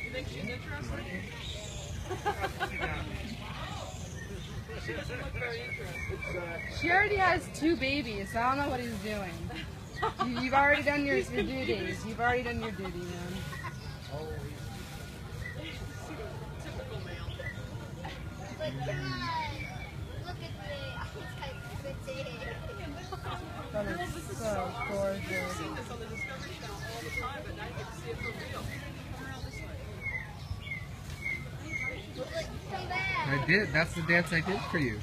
You think she's interested? She doesn't look very interested. She already has 2 babies, so I don't know what he's doing. You've already done your duties. You've already done your duty, man. Typical male. But come on, look at me. I'm type pretty. That is so gorgeous. I've seen this on the Discovery Channel all the time, but now you get to see it for real. Come around this way. Look, come back. I did. That's the dance I did for you.